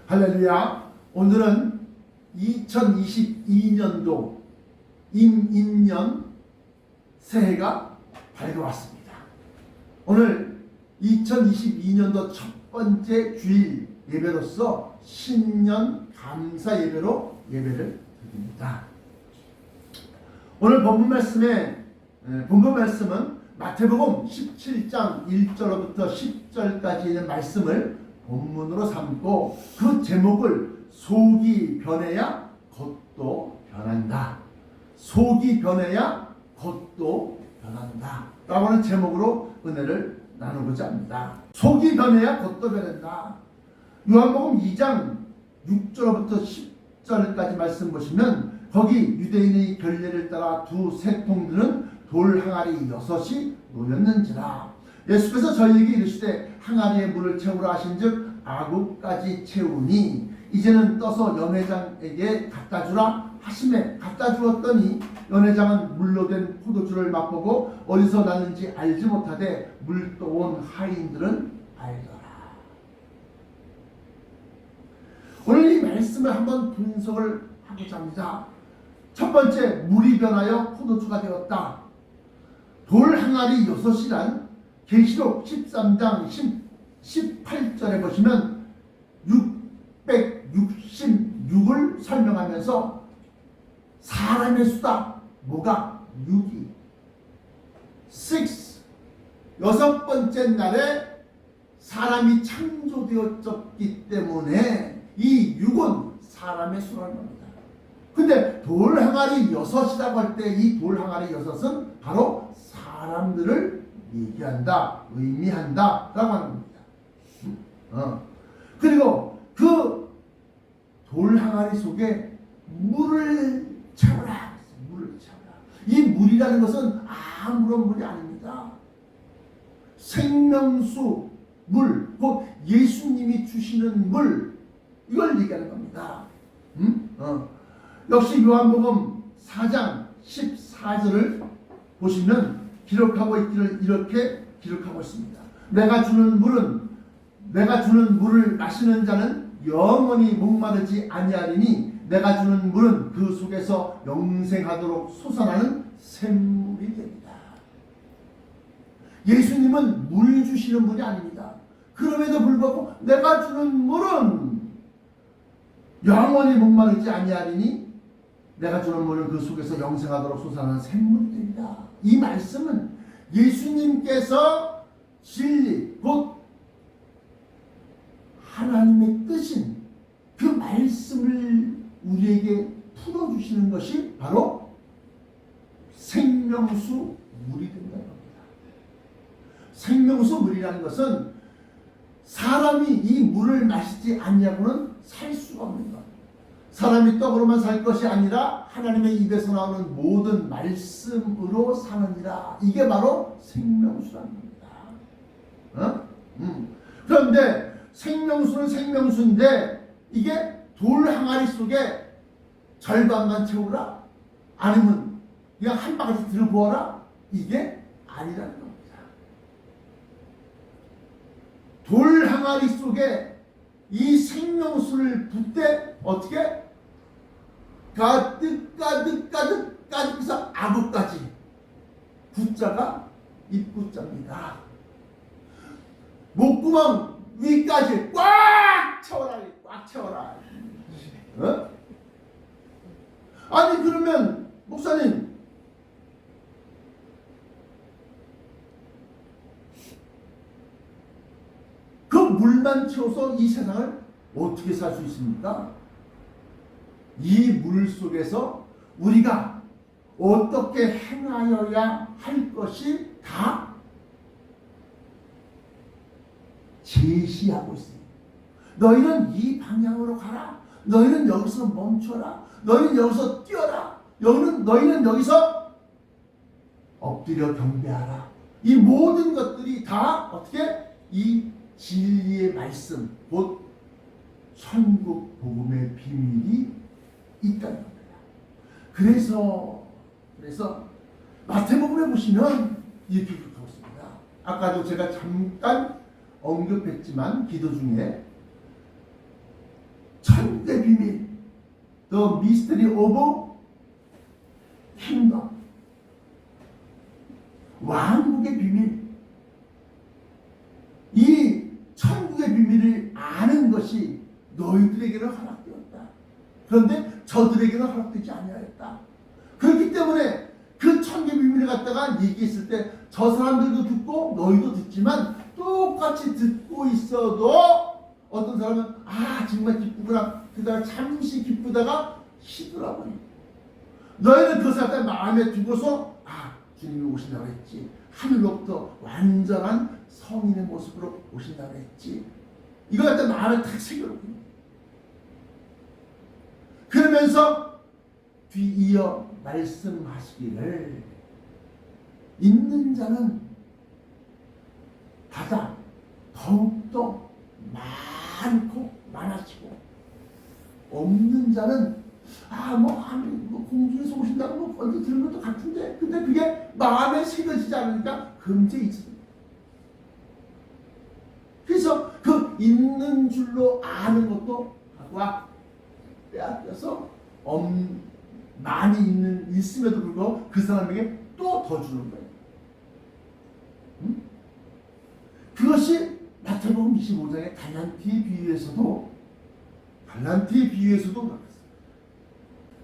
할렐루야. 오늘은 2022년도 임인년 새해가 밝아왔습니다. 오늘 2022년도 첫 번째 주일 예배로서 신년 감사 예배로 예배를 드립니다. 오늘 본문 말씀은 마태복음 17장 1절부터 10절까지 있는 말씀을 본문으로 삼고 그 제목을 속이 변해야 겉도 변한다. 속이 변해야 겉도 변한다. 라고 하는 제목으로 은혜를 나누고자 합니다. 속이 변해야 겉도 변한다. 요한복음 2장 6절부터 10절까지 말씀 보시면 거기 유대인의 결례를 따라 두 새통들은 돌 항아리 6이 놓였는지라. 예수께서 저희에게 이르시되 항아리에 물을 채우라 하신즉 아구까지 채우니 이제는 떠서 연회장에게 갖다 주라 하심에 갖다 주었더니 연회장은 물로 된 포도주를 맛보고 어디서 났는지 알지 못하되 물 떠온 하인들은 알더라. 오늘 이 말씀을 한번 분석을 하고자 합니다. 첫 번째, 물이 변하여 포도주가 되었다. 돌 항아리 6이란 계시록 13장 18절에 보시면 666을 설명하면서 사람의 수다. 뭐가? 6이 6 번째 날에 사람이 창조되었기 때문에 이 6은 사람의 수라는 겁니다. 근데 돌 항아리 6이라고 할 때 이 돌 항아리 6은 바로 사람들을 얘기한다, 의미한다 라고 하는 겁니다. 그리고 그 돌 항아리 속에 물을 채워라. 물을 채워라. 이 물이라는 것은 아무런 물이 아닙니다. 생명수 물, 곧 예수님이 주시는 물, 이걸 얘기하는 겁니다. 역시 요한복음 4장 14절을 보시면 기록하고 있기를 이렇게 기록하고 있습니다. 내가 주는 물을 마시는 자는 영원히 목마르지 아니하리니 내가 주는 물은 그 속에서 영생하도록 솟아나는 샘물이 됩니다. 예수님은 물 주시는 분이 아닙니다. 그럼에도 불구하고 내가 주는 물은 영원히 목마르지 아니하리니 내가 주는 물은 그 속에서 영생하도록 솟아나는 샘물이 됩니다. 이 말씀은 예수님께서 진리, 곧 하나님의 뜻인 그 말씀을 우리에게 풀어주시는 것이 바로 생명수 물이 된다는 겁니다. 생명수 물이라는 것은 사람이 이 물을 마시지 않냐고는 살 수가 없는 것. 사람이 떡으로만 살 것이 아니라 하나님의 입에서 나오는 모든 말씀으로 사느니라. 이게 바로 생명수라는 겁니다. 그런데 생명수는 생명수인데 이게 돌 항아리 속에 절반만 채우라? 아니면 그냥 한 바가지 들어부어라? 이게 아니라는 겁니다. 돌 항아리 속에 이 생명수를 붓되 어떻게? 가득해서 아구까지. 구자가 입구자입니다. 목구멍 위까지 꽉 채워라. 꽉 채워라. 아니 그러면 목사님 그 물만 채워서 이 세상을 어떻게 살 수 있습니까? 이 물 속에서 우리가 어떻게 행하여야 할 것이 다 제시하고 있습니다. 너희는 이 방향으로 가라. 너희는 여기서 멈춰라. 너희는 여기서 뛰어라. 너희는 여기서 엎드려 경배하라. 이 모든 것들이 다 어떻게? 이 진리의 말씀, 곧 천국 복음의 비밀이 있다는 겁니다. 그래서 마태복음에 보시면 이렇게 기록하고 있습니다. 아까도 제가 잠깐 언급했지만 기도 중에 The mystery of kingdom. 왕국의 비밀. 이 천국의 비밀을 아는 것이 너희들에게는 허락되었다. 그런데 저들에게는 허락되지 아니하였다. 그렇기 때문에 그 천국의 비밀을 갖다가 얘기했을 때 저 사람들도 듣고 너희도 듣지만 똑같이 듣고 있어도 어떤 사람은 정말 기쁘구나. 그다가 잠시 기쁘다가 쉬더라고요. 너희는 그것을 갖다 마음에 두고서 주님이 오신다고 했지. 하늘로부터 완전한 성인의 모습으로 오신다고 했지. 이걸 갖다 마음에 탁 새겨놓고 그러면서 뒤이어 말씀하시기를 있는 자는 바다 더욱더 많고 많아지고 없는 자는 공중에서 오신다고 어디 들은 것도 같은데 근데 그게 마음에 새겨지지 않으니까 금세 잊습니다. 그래서 그 있는 줄로 아는 것도 와 빼앗겨서 많이 있음에도 불구하고 그 사람에게 또 더 주는 거예요. 그것이 마태복음 25장의 달란트의 비유에서도 그렇습니다.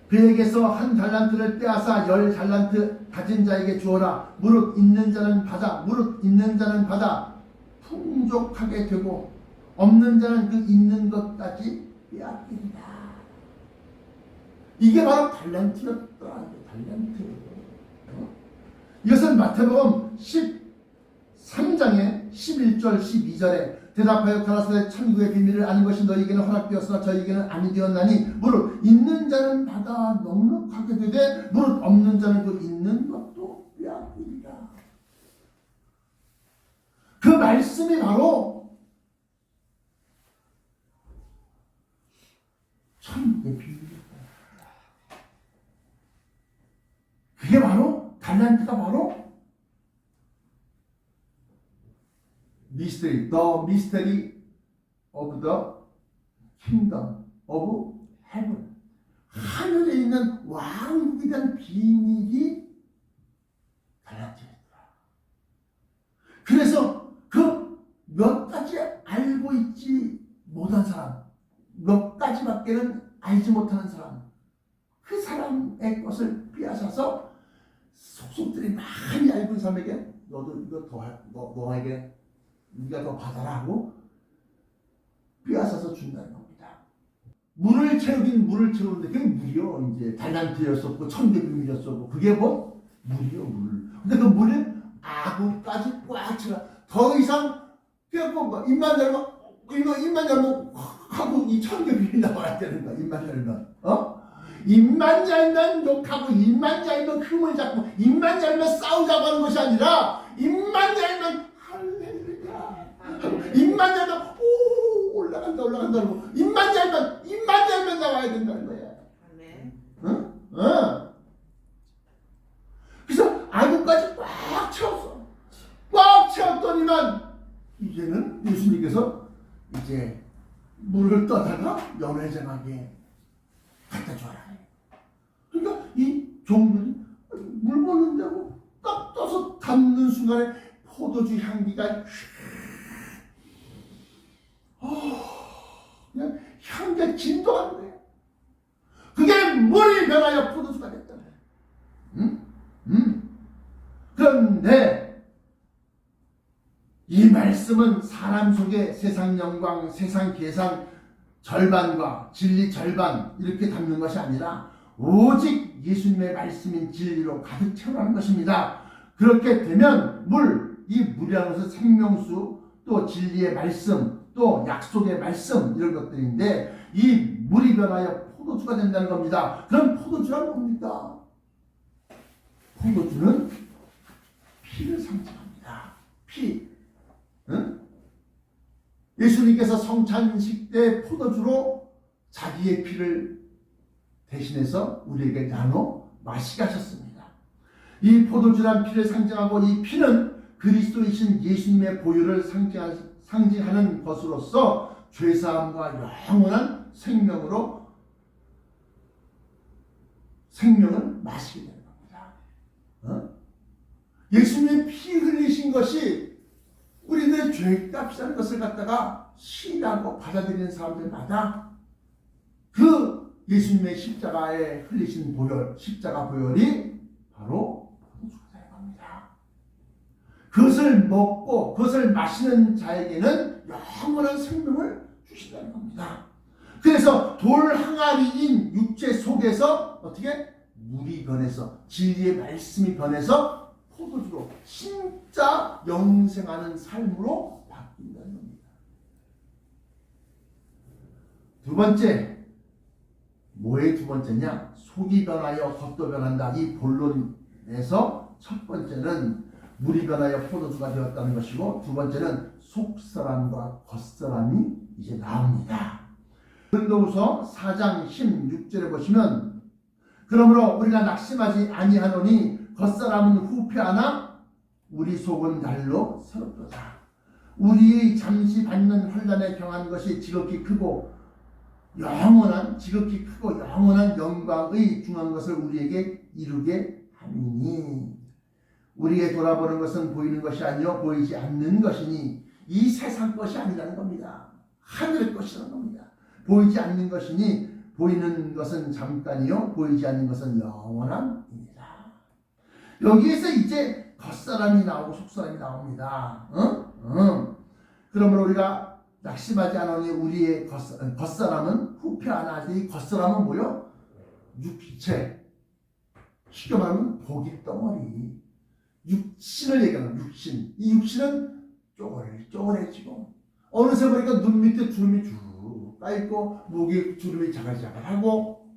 그에게서 한 달란트를 빼앗아 10달란트 가진 자에게 주어라. 무릇 있는 자는 받아 풍족하게 되고 없는 자는 그 있는 것까지 빼앗기리라. 이게 바로 달란트였다. 달란트. 이것은 마태복음 13장의 11절 12절에 대답하여 가라사대 천국의 비밀을 아는 것이 너희에게는 허락되었으나 저희에게는 아니 되었나니 무릇 있는 자는 받아 넉넉하게 되되 무릇 없는 자는 그 있는 것도 빼앗기리라. 그 말씀이 바로 천국의 비밀이다. 그게 바로 달란트가 바로 미스터리, the mystery of the kingdom of heaven. 하늘에 있는 왕국에 대한 비밀이 달란트였더라. 그래서 그 몇 가지 알고 있지 못한 사람, 몇 가지밖에는 알지 못하는 사람, 그 사람의 것을 빼앗아서 속속들이 많이 알고 있는 사람에게 너도 이거 너에게 네가 더 받아라 하고 빼앗아서 준다는 겁니다. 물을 채우는데 그게 물이요. 이제 달란트였었고 천국의 비밀이었었고 그게 뭐 물이요 물. 근데 그 물을 아구까지 꽉 채워. 더 이상 그냥 뭐 입만 열면 하고 이 천국의 비밀이 나와야 되는 거야. 입만 열면 입만 열면 욕하고 입만 열면 흠을 잡고 입만 열면 싸우자고 하는 것이 아니라 입만 열면 할렐루야 입만 열면 오 올라간다 그러고 입만 열면 나와야 된다는 거야. 그래서 아구까지 꽉 채웠어. 꽉 채웠더니만 이제는 예수님께서 이제 물을 떠다가 연회장하게 갖다 줘라. 그러니까 이 종들이 물 먹는다고 딱 떠서 담는 순간에 포도주 향기가 그냥 향기가 진동하는 거예요. 그게 물이 변하여 포도주가 됐다. 그런데 이 말씀은 사람 속에 세상 영광, 세상 계산 절반과 진리 절반 이렇게 담는 것이 아니라 오직 예수님의 말씀인 진리로 가득 채우라는 것입니다. 그렇게 되면 이 물이라는 것은 생명수, 또 진리의 말씀, 또 약속의 말씀 이런 것들인데 이 물이 변하여 포도주가 된다는 겁니다. 그럼 포도주란 뭡니까? 포도주는 피를 상징합니다. 피. 예수님께서 성찬식 때 포도주로 자기의 피를 대신해서 우리에게 나눠 마시게 하셨습니다. 이 포도주란 피를 상징하고 이 피는 그리스도이신 예수님의 보혈을 상징하는 것으로서 죄사함과 영원한 생명으로 생명을 마시게 되는 겁니다. 예수님의 피 흘리신 것이 우리들의 죄값이라는 것을 갖다가 신하고 받아들이는 사람들마다 그 예수님의 십자가에 흘리신 보혈, 십자가 보혈이 바로 포도주가 겁니다. 그것을 먹고 그것을 마시는 자에게는 영원한 생명을 주신다는 겁니다. 그래서 돌 항아리인 육체 속에서 어떻게 물이 변해서 진리의 말씀이 변해서 포도주로 진짜 영생하는 삶으로 바뀐다는 겁니다. 두 번째, 뭐의 두 번째냐? 속이 변하여 겉도 변한다. 이 본론에서 첫 번째는 물이 변하여 포도주가 되었다는 것이고, 두 번째는 속사람과 겉사람이 이제 나옵니다. 고린도후서 4장 16절에 보시면, 그러므로 우리가 낙심하지 아니하노니 겉사람은 후패하나 우리 속은 날로 새롭도다. 우리의 잠시 받는 환난에 경한 것이 지극히 크고 영원한 영광의 중한 것을 우리에게 이루게 함이니, 우리의 돌아보는 것은 보이는 것이 아니요 보이지 않는 것이니, 이 세상 것이 아니라는 겁니다. 하늘의 것이라는 겁니다. 보이지 않는 것이니 보이는 것은 잠깐이요 보이지 않는 것은 영원함입니다. 여기에서 이제 겉사람이 나오고 속사람이 나옵니다. 그러므로 우리가 낙심하지 않으니 우리의 겉사람은 후패하나. 이 겉사람은 뭐요? 육체, 쉽게 말하면 고기 덩어리, 육신을 얘기하는 육신. 이 육신은 쪼글쪼글해지고 어느새 보니까 눈 밑에 주름이 쭉 까있고 목에 주름이 자글자글하고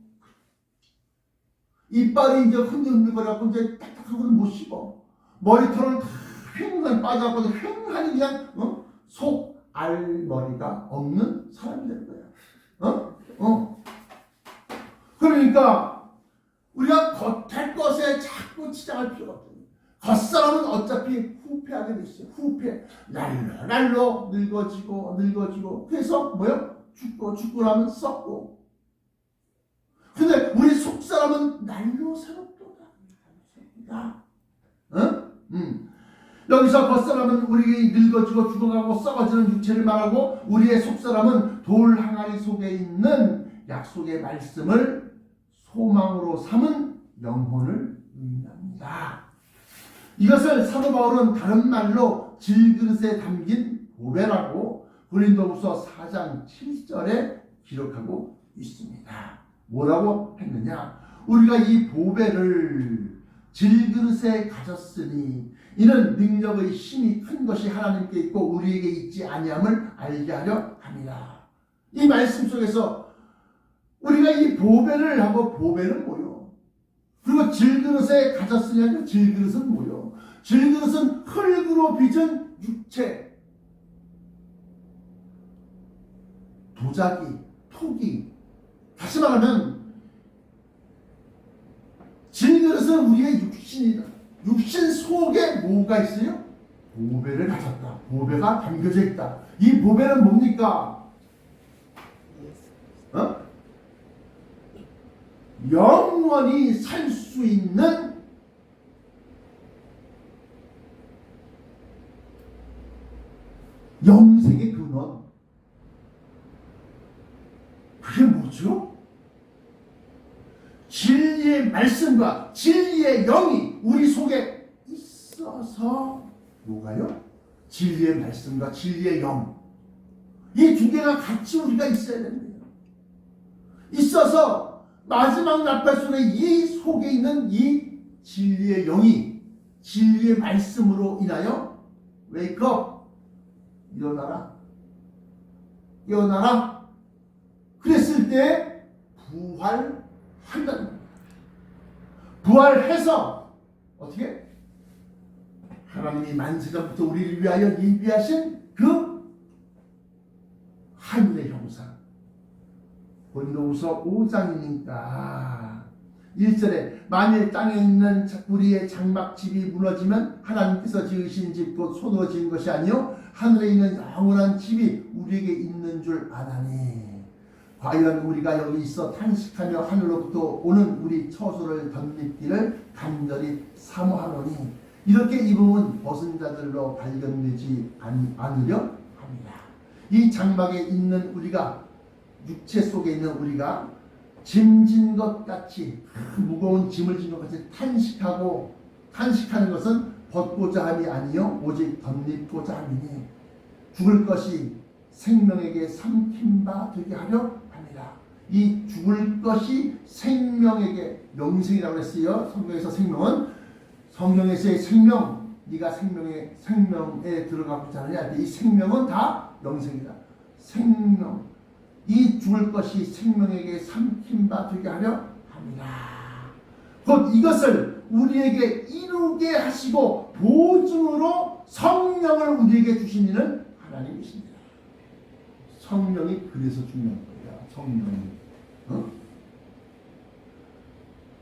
이빨이 이제 흔들흔들거려갖고 이제 딱딱한 건 못 씹어. 머리털은 다 휑하니 빠져갖고 휑하니 그냥 속 알머리가 없는 사람이 되는 거야. 그러니까 우리가 겉할 것에 자꾸 치장할 필요가 없어요. 겉사람은 어차피 후패하게 돼 있어요. 후패. 날로 늙어지고 그래서 뭐요? 죽고 나면 썩고. 근데 우리 속사람은 날로 새롭도다. 여기서 겉사람은 우리 늙어지고 죽어가고 썩어지는 육체를 말하고, 우리의 속사람은 돌 항아리 속에 있는 약속의 말씀을 소망으로 삼은 영혼을 의미합니다. 이것을 사도 바울은 다른 말로 질그릇에 담긴 보배라고 고린도후서 4장 7절에 기록하고 있습니다. 뭐라고 했느냐? 우리가 이 보배를 질그릇에 가졌으니 이는 능력의 힘이 큰 것이 하나님께 있고 우리에게 있지 아니함을 알게 하려 함이라. 이 말씀 속에서 우리가 이 보배를 하고, 보배는 뭐요? 그리고 질그릇에 가졌으냐면 질그릇은 뭐요? 질그릇은 흙으로 빚은 육체, 도자기, 토기. 다시 말하면 질그릇은 우리의 육신이다. 육신 속에 뭐가 있어요? 보배를 가졌다. 보배가 담겨져 있다. 이 보배는 뭡니까? 영원히 살 수 있는 영생의 근원. 그게 뭐죠? 진리의 말씀과 진리의 영이 우리 속에 있어서 뭐가요? 진리의 말씀과 진리의 영, 이 두 개가 같이 우리가 있어야 됩니다. 있어서 마지막 나팔소리 이 속에 있는 이 진리의 영이 진리의 말씀으로 인하여 wake up, 일어나라 그랬을 때 부활한다는 겁니다. 부활해서 어떻게? 하나님이 만세전부터 우리를 위하여 예비하신 그 하늘의 형상. 고린도후서 5장이니까 1절에 만일 땅에 있는 우리의 장막집이 무너지면 하나님께서 지으신 집 곧 손으로 지은 것이 아니요 하늘에 있는 영원한 집이 우리에게 있는 줄 아나니 과연 우리가 여기 있어 탄식하며 하늘로부터 오는 우리 처소를 덧입기를 간절히 사모하노니 이렇게 입음은 벗은 자들로 발견되지 않으려 합니다. 이 장막에 있는 우리가, 육체 속에 있는 우리가 짐진 것 같이, 무거운 짐을 진 것 같이 탄식하는 것은 벗고자 함이 아니요 오직 덧입고자 함이니 죽을 것이 생명에게 삼킨 바 되게 하려 합니다. 이 죽을 것이 생명에게, 영생이라고 했어요. 성경에서 생명은, 성경에서의 생명, 네가 생명에 들어가고자 하느냐, 이 생명은 다 영생이다. 생명, 이 죽을 것이 생명에게 삼킨 바 되게 하려 합니다. 곧 이것을 우리에게 이루게 하시고 보증으로 성령을 우리에게 주신 이는 하나님이십니다. 성령이 그래서 중요한 거야. 성령이.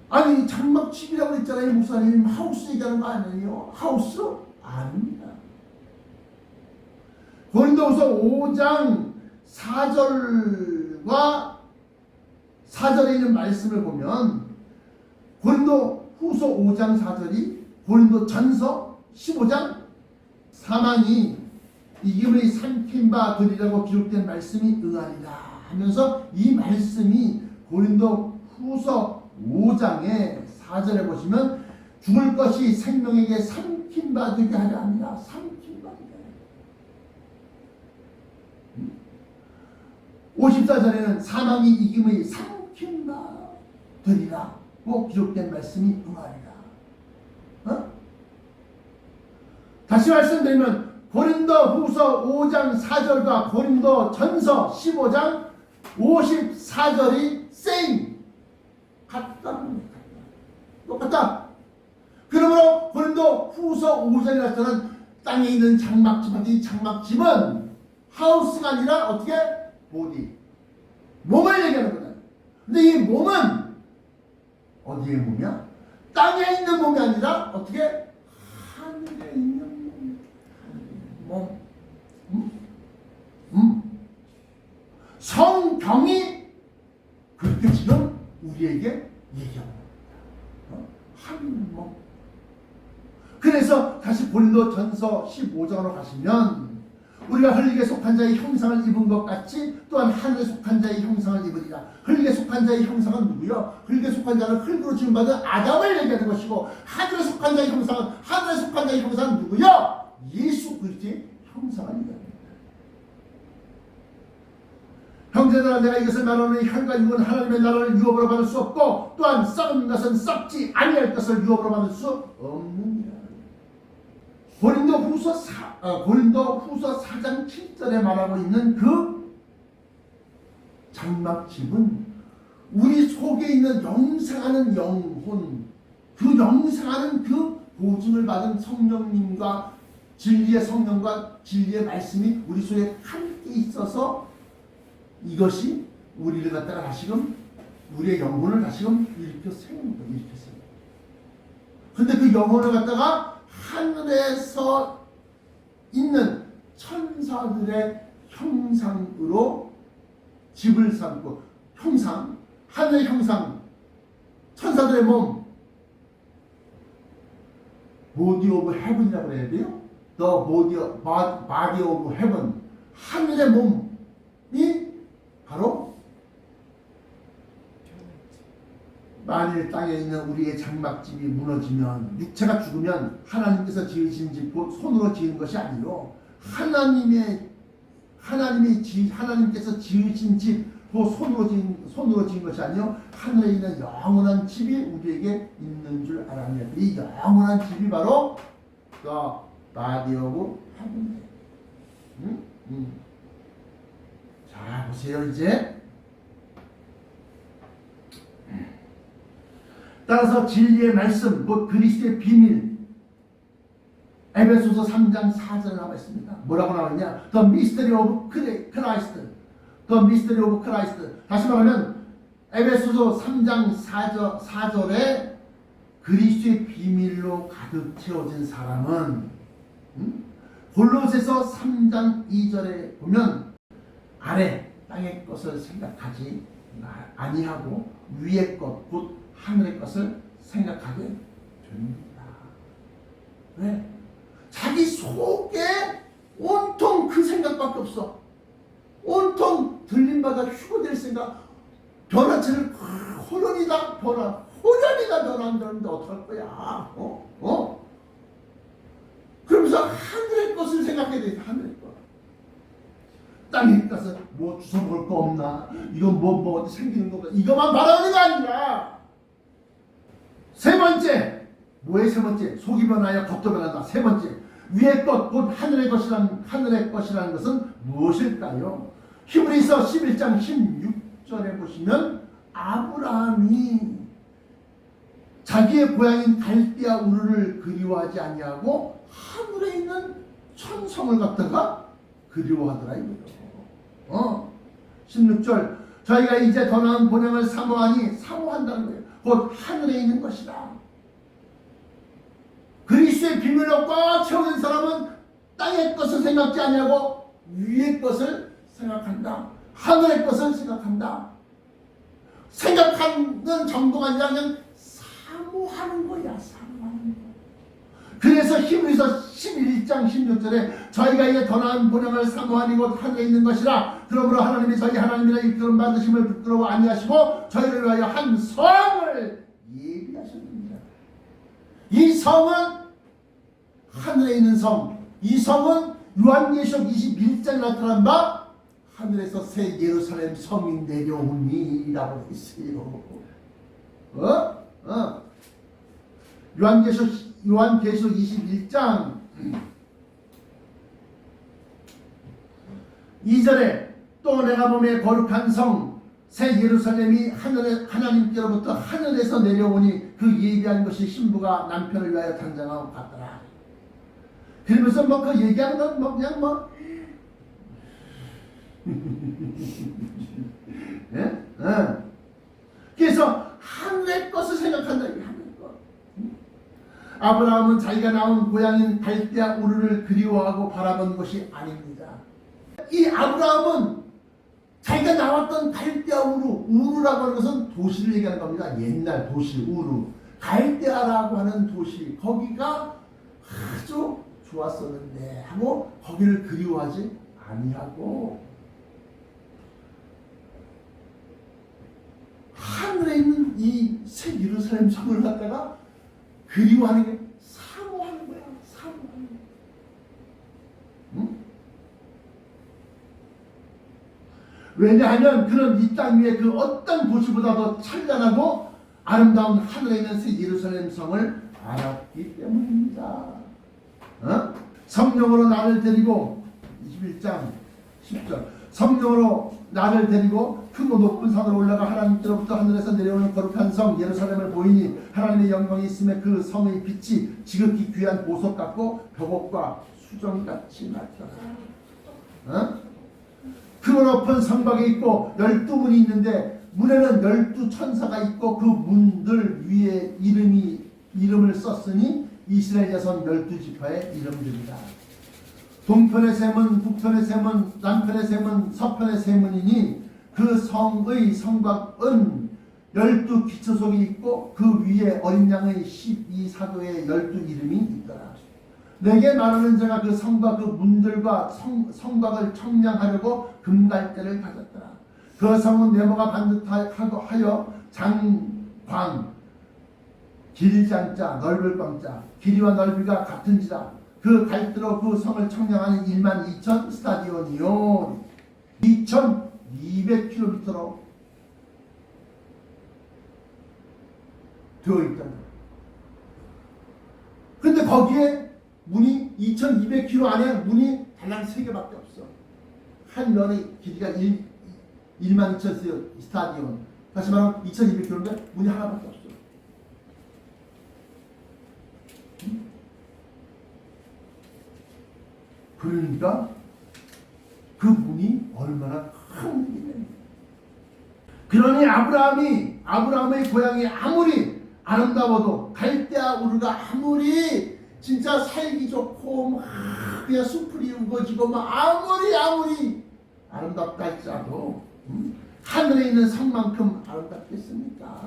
아니 장막집이라고 그랬잖아요. 목사님 하우스 얘기하는 거 아니에요? 하우스? 아닙니다. 고린도후서 5장 4절과 4절에 있는 말씀을 보면 고린도후서 5장 4절이 고린도전서 15장 사망이 이김을 삼킨 바 되리라고 기록된 말씀이 응하리라 하면서 이 말씀이 고린도후서 5장의 4절에 보시면 죽을 것이 생명에게 삼킨 바 되게 하려 합니다. 삼킨 바 되게. 54절에는 사망이 이김의 삼킨 바 되리라고 기록된 말씀이 응하리라. 다시 말씀드리면 고린도후서 5장 4절과 고린도전서 15장 54절이 same, 똑같다. 그러므로 고린도후서 5장이라 저는 땅에 있는 장막집인데 이 장막집은 하우스가 아니라 어떻게? 보디, 몸을 얘기하는 거다. 근데 이 몸은 어디에 몸이야? 땅에 있는 몸이 아니라 어떻게? 하늘에 있는 몸. 성경이 그렇게 지금 우리에게 얘기하는 겁니다. 하늘 몸. 그래서 다시 고린도전서 15장으로 가시면 우리가 흙에 속한 자의 형상을 입은 것 같이 또한 하늘에 속한 자의 형상을 입으리라. 흙에 속한 자의 형상은 누구요? 흙에 속한 자는 흙으로 지음받은 아담을 얘기하는 것이고 하늘에 속한 자의 형상은 누구요? 예수 그리스도의 형상을 얘기합니다. 형제들아 내가 이것을 말하노니 혈과 육은 하나님의 나라를 유업으로 받을 수 없고 또한 썩은 것은 썩지 아니할 것을 유업으로 받을 수 없느니라. 고린도후서 4장 7절에 말하고 있는 그 장막집은 우리 속에 있는 영생하는 영혼, 그 영생하는 그 보증을 받은 성령님과 진리의 성령과 진리의 말씀이 우리 속에 함께 있어서 이것이 우리를 갖다가 다시금 우리의 영혼을 다시금 일으켜 세우는 거예요. 근데 그 영혼을 갖다가 하늘에서 있는 천사들의 형상으로 집을 삼고, 형상, 하늘의 형상, 천사들의 몸, body of heaven이라고 해야 돼요. The body of heaven, 하늘의 몸이 바로 만일 땅에 있는 우리의 장막집이 무너지면, 육체가 죽으면 하나님께서 지으신 집, 곧 손으로 지은 것이 아니요 하나님께서 지으신 집, 곧 손으로 지은 것이 아니요 하늘에 있는 영원한 집이 우리에게 있는 줄 알았느냐. 이 영원한 집이 바로 The body of heaven. 자 보세요. 이제 따라서 진리의 말씀, 곧 그리스도의 비밀, 에베소서 3장 4절에 나와 있습니다. 뭐라고 나와있냐? The mystery of Christ. The mystery of Christ. 다시 말하면 에베소서 3장 4절에 그리스도의 비밀로 가득 채워진 사람은 골로새서 3장 2절에 보면 아래 땅의 것을 생각하지 아니하고 위의 것, 곧 하늘의 것을 생각하게 됩니다. 왜? 자기 속에 온통 그 생각밖에 없어. 온통 들림받아 휴고될 생각, 변화체를 호련이다 변한다는데 어떡할 거야? 그러면서 하늘의 것을 생각해야 돼. 하늘의 것. 땅에 가서 뭐 주워 먹을 거 없나? 이거 뭐 어디 생기는 건가? 이것만 바라는 게 아니라 세 번째, 뭐의 세 번째? 속이 변하여 겉도 변한다. 세 번째, 위의 것, 곧 하늘의 것이라는 것은 무엇일까요? 히브리서 11장 16절에 보시면 아브라함이 자기의 고향인 갈대아 우르를 그리워하지 아니하고 하늘에 있는 천성을 갖다가 그리워하더라 이거죠. 16절, 저희가 이제 더 나은 본향을 사모한다는 거예요. 곧 하늘에 있는 것이다. 그리스도의 비밀로 꽉 채워진 사람은 땅의 것을 생각지 아니하고 위의 것을 생각한다. 하늘의 것을 생각한다. 생각하는 정도가 아니라 그냥 사모하는 거야. 사모하는 거. 그래서 히브리서 11장 16절에 저희가 이제 더 나은 본향을 사모하니 곧 하늘에 있는 것이라. 그러므로 하나님이 저희 하나님이라 이끌음 받으심을 부끄러워 아니하시고 저희를 위하여 한 성을 예비하셨습니다. 이 성은 하늘에 있는 성. 이 성은 요한계시록 21장에 나타난 바 하늘에서 새 예루살렘 성이 내려오니라고 되어 있어요. 요한계시록 21장 2절에 또 내가 보매 거룩한 성 새 예루살렘이 하나님께로부터 하늘에서 내려오니 그 예비한 것이 신부가 남편을 위하여 단장하고 갔더라. 그러면서 그 얘기하는 건 그냥 예? 그래서 하늘의 것을 생각한다. 하늘의 것. 아브라함은 자기가 나온 고향인 갈대아 우르를 그리워하고 바라본 것이 아닙니다. 이 아브라함은 자기가 나왔던 갈대아 우르라고 하는 것은 도시를 얘기하는 겁니다. 옛날 도시 우르. 갈대아라고 하는 도시, 거기가 아주 좋았었는데 하고 거기를 그리워하지 아니하고 하늘에 있는 이 새 예루살렘 성을 갖다가 그리워하는 게 사모하는 거야. 사모하는 거야. 응? 왜냐하면 그는 이 땅 위에 그 어떤 도시보다도 찬란하고 아름다운 하늘에 있는 새 예루살렘 성을 알았기 때문입니다. 성령으로 나를 데리고 21장 10절 성령으로 나를 데리고 크고 높은 산으로 올라가 하나님께로부터 하늘에서 내려오는 거룩한 성 예루살렘을 보이니 하나님의 영광이 있음에 그 성의 빛이 지극히 귀한 보석 같고 벽옥과 수정같이 나타나. 크고 높은 성곽이 있고 12문이 있는데 문에는 12천사가 있고 그 문들 위에 이름을 썼으니 이스라엘 자손 12지파의 이름들이다. 동편의 셈은 북편의 셈은 남편의 셈은 서편의 셈이니 그 성의 성곽은 12기초석이 있고 그 위에 어린 양의 12사도의 12이름이 있더라. 내게 말하는 자가 그 성과 그 문들과 성곽을 청량하려고 금갈대를 가졌더라. 그 성은 네모가 반듯하여 장광 길장자 넓을 광자 길이와 넓이가 같은지라. 그 갈대로 그 성을 청량하는 12,000 스타디온이요 2200km로 되어 있다. 근데 거기에 문이 2200km 안에 문이 단 3개밖에 없어. 한 면의 길이가 12,000 스타디온. 다시 말하면 2200km인데 문이 하나밖에 없어. 그러니까 그 문이 얼마나 큰 문이냐. 그러니 아브라함의 고향이 아무리 아름다워도 갈대아 우르가 아무리 진짜 살기 좋고 막 그냥 숲이 우거지고 막 아무리 아름답다 할지라도 하늘에 있는 성만큼 아름답겠습니까?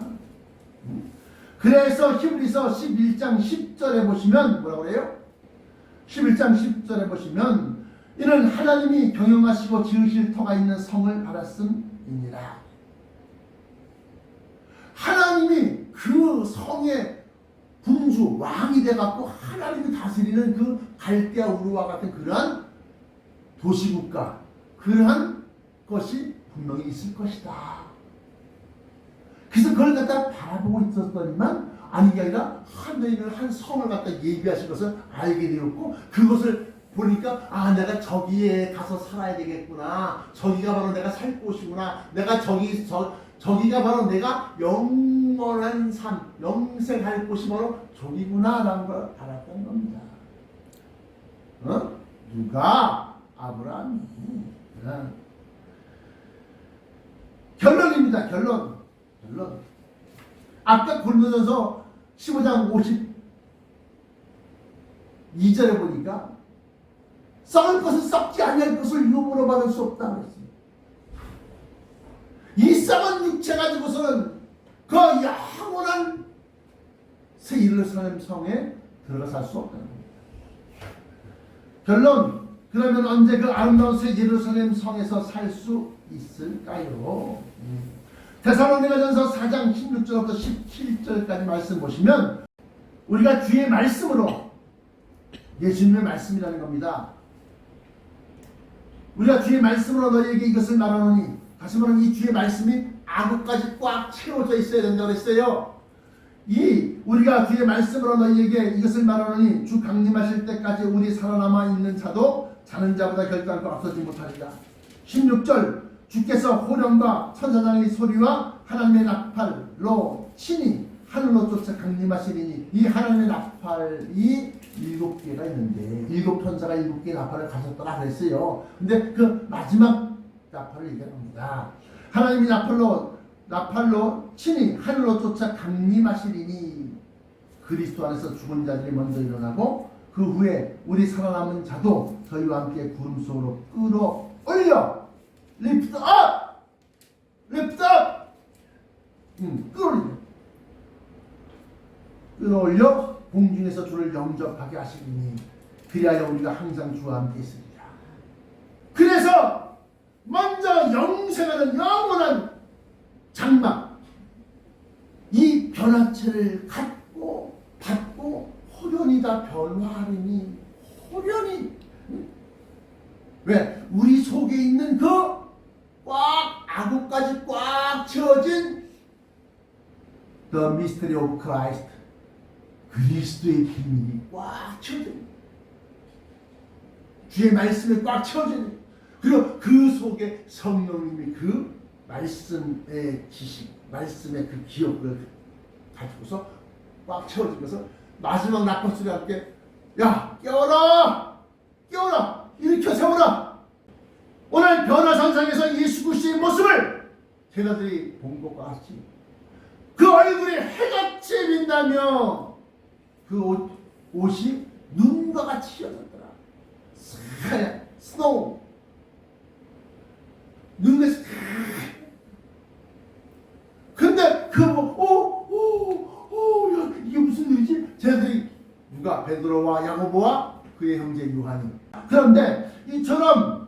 그래서 히브리서 11장 10절에 보시면 뭐라고 그래요? 11장 10절에 보시면 이는 하나님이 경영하시고 지으실 터가 있는 성을 받았음이니라. 하나님이 그 성의 군주 왕이 돼갖고 하나님이 다스리는 그 갈대아 우르와 같은 그러한 도시국가, 그러한 것이 분명히 있을 것이다. 그래서 그걸 갖다 바라보고 있었더니만 아니 게 아니라 하나님은 한 성을 갖다 예비하신 것을 알게 되었고, 그것을 보니까 아, 내가 저기에 가서 살아야 되겠구나, 저기가 바로 내가 살 곳이구나, 내가 저기가 바로 내가 영원한 삶, 영생할 곳이 바로 저기구나 라는 걸 알았던 겁니다. 누가? 아브라함이. 결론입니다. 결론. 아까 고린도전서 15장 52절에 보니까 썩을 것은 썩지 아니할 것을 유업으로 받을 수 없다 그랬습니다. 이 썩은 육체 가지고서는 그 영원한 새 예루살렘 성에 들어가 살 수 없다는 겁니다. 결론, 그러면 언제 그 아름다운 새 예루살렘 성에서 살 수 있을까요? 데살로니가전서 4장 16절부터 17절까지 말씀 보시면 우리가 주의 말씀으로, 예수님의 말씀이라는 겁니다. 우리가 주의 말씀으로 너희에게 이것을 말하노니, 다시 말하면 이 주의 말씀이 악으까지 꽉 채워져 있어야 된다고 했어요. 우리가 주의 말씀으로 너희에게 이것을 말하노니 주 강림하실 때까지 우리 살아남아 있는 자도 자는 자보다 결단코 앞서지 못하리라. 16절, 주께서 호령과 천사장의 소리와 하나님의 나팔로 친히 하늘로 쫓아 강림하시리니, 이 하나님의 나팔이 7개가 있는데 7천사가 7개의 나팔을 가졌더라 그랬어요. 근데 그 마지막 나팔을 얘기합니다. 하나님이 나팔로 친히 하늘로 쫓아 강림하시리니, 그리스도 안에서 죽은 자들이 먼저 일어나고 그 후에 우리 살아남은 자도 저희와 함께 구름 속으로 끌어올려, lift up, 끌어올려 공중에서 주를 영접하게 하시리니, 그리하여 우리가 항상 주와 함께 있으리라. 그래서 먼저 영생하는 영원한 장막, 이 변화체를 갖고 받고 호련히 다 변화하리니, 호련히. 왜? 우리 속에 있는 그 악으까지 꽉 채워진 The Mystery of Christ, 그리스도의 비밀이 꽉 채워진, 주의 말씀에 꽉 채워진, 그리고 그 속에 성령님이 그 말씀의 지식, 말씀의 그 기억을 가지고서 꽉 채워지면서 마지막 나팔 소리와 함께 야, 깨어라, 일으켜 세워라. 오늘 변화산상에서 예수 그리스도의 모습을 제자들이 본 것과 같이 그 얼굴이 해같이 빛나며 그 옷이 눈과 같이 휘어졌더라. 스노우, 눈에서. 근데 야, 이게 무슨 일이지? 쟤들이 누가? 베드로와 야고보와 그의 형제 요한이. 그런데 이처럼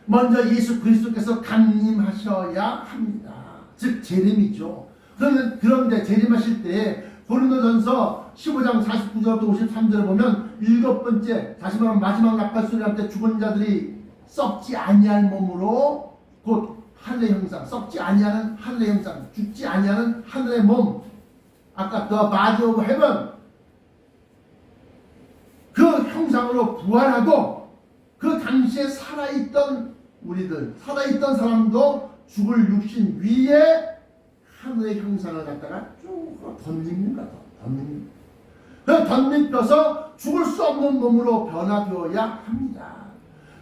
먼저 예수 그리스도께서 강림하셔야 합니다. 즉 재림이죠. 그런데 재림하실 때 고린도전서 15장 49절부터 53절에 보면 7번째, 다시 말하면 마지막 나팔 소리할 때 죽은 자들이 썩지 아니할 몸으로, 곧 하늘의 형상, 썩지 아니하는 하늘의 형상, 죽지 아니하는 하늘의 몸, 아까 The Body of Heaven, 그 형상으로 부활하고, 그 당시에 살아있던 우리들, 살아있던 사람도 죽을 육신 위에 하늘의 형상을 갖다가 쭉 덧입는가, 덧입혀서 죽을 수 없는 몸으로 변화되어야 합니다.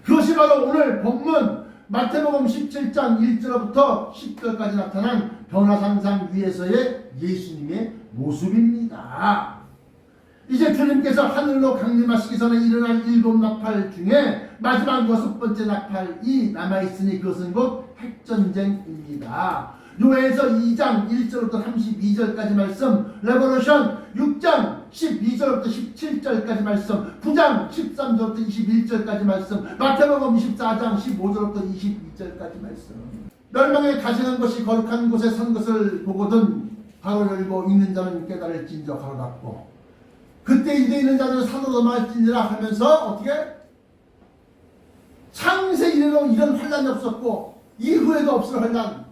그것이 바로 오늘 본문 마태복음 17장 1절부터 10절까지 나타난 변화산상 위에서의 예수님의 모습입니다. 이제 주님께서 하늘로 강림하시기 전에 일어날 7나팔 중에 마지막 6번째 나팔이 남아있으니 그것은 곧 핵전쟁입니다. 요해서 2장 1절부터 32절까지 말씀, 레버레이션 6장 12절부터 17절까지 말씀, 9장 13절부터 21절까지 말씀, 마태복음 24장 15절부터 22절까지 말씀. 멸망에 가시는 것이 거룩한 곳에 선 것을 보거든 바로 열고 있는 자는 깨달을진저 가로 닫고 그때 이제 있는 자는 산으로 넘어갈지니라 하면서 어떻게? 창세 이래로 이런 환란이 없었고 이후에도 없을 환란,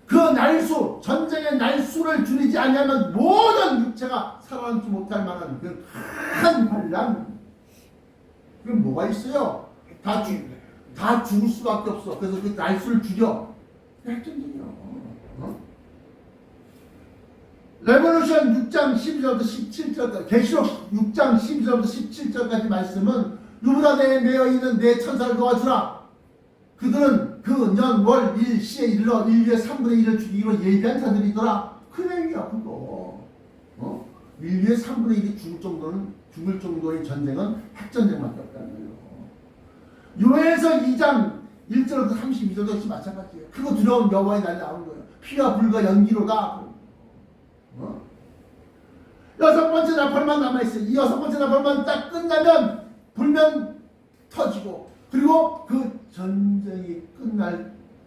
그 날수, 전쟁의 날수를 줄이지 아니하면 모든 육체가 살아남지 못할 만한 그 큰 환란. 그럼 뭐가 있어요? 다 죽을 수밖에 없어. 그래서 그 날수를 줄여. 핵전쟁이야. 레볼루션 6장 12절부터 17절까지, 계시록 6장 12절부터 17절까지 말씀은 누구나 내에 매여 있는 내 천사를 도와주라. 그들은 그 년, 월, 일, 시에 이르러 인류의 3분의 1을 죽이기로 예비한 자들이더라. 큰 얘기야 그거. 인류의 3분의 1이 죽을 정도의 전쟁은 핵전쟁밖에 없다는 거예요. 요해서 2장 1절부터 32절도 역시 마찬가지예요. 크고 두려운 여호와의 날이 나오는 거예요. 피와 불과 연기로다. 6번째 나팔만 남아있어요. 이 6번째 나팔만 딱 끝나면 불면 터지고, 그리고 그 전쟁이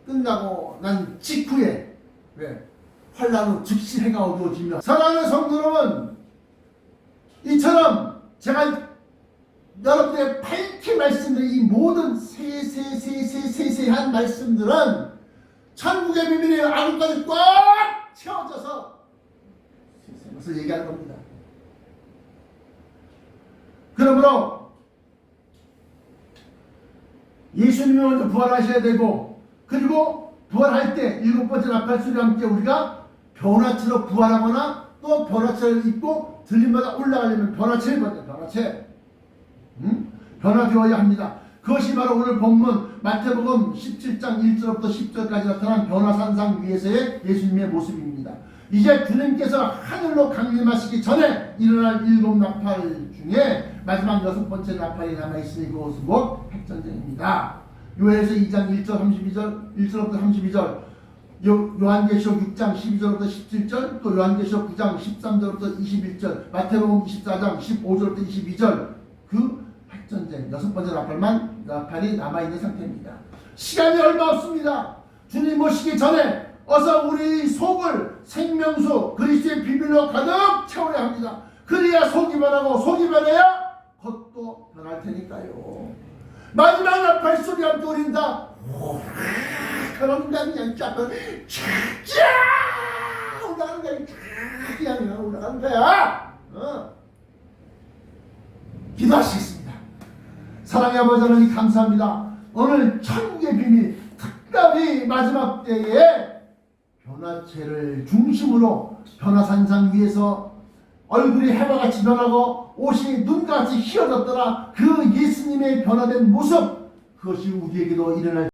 끝나고 난 직후에 환란으로 즉시 해가 어두워지며, 사랑하는 성도 여러분, 이처럼 제가 여러분들의 밝히 말씀드린 이 모든 세세한 말씀들은 천국의 비밀이 아구까지 꽉 채워져서 그래서 얘기하는 겁니다. 그러므로 예수님이 먼저 부활하셔야 되고, 그리고 부활할 때 7번째 나팔 소리와 함께 우리가 변화체로 부활하거나 또 변화체를 입고 들림마다 올라가려면 변화체를 받아요. 변화되어야 합니다. 그것이 바로 오늘 본문 마태복음 17장 1절부터 10절까지 나타난 변화산상 위에서의 예수님의 모습입니다. 이제 주님께서 하늘로 강림하시기 전에 일어날 7나팔 중에 마지막 6번째 나팔이 남아있으니 그것은 곧 핵전쟁입니다. 요해서 2장 1절부터 32절, 요한계시록 6장 12절부터 17절, 또 요한계시록 9장 13절부터 21절, 마태복음 24장 15절부터 22절, 그 핵전쟁 6번째 나팔이 남아있는 상태입니다. 시간이 얼마 없습니다. 주님 오시기 전에 어서 우리 속을 생명수 그리스도의 비밀로 가득 채워야 합니다. 그래야 속이 변하고, 속이 변해야 겉도 변할 테니까요. 마지막 나팔 소리 함께 우린다. 그런 그냥 쫙 올라가는 거야. 그냥 올라가는 거야. 기도하시겠습니다. 사랑의 아버지 하나님 감사합니다. 오늘 천국의 비밀, 특별히 마지막 때에 변화체를 중심으로 변화산상 위에서 얼굴이 해바같이 변하고 옷이 눈같이 휘어졌더라. 그 예수님의 변화된 모습, 그것이 우리에게도 일어날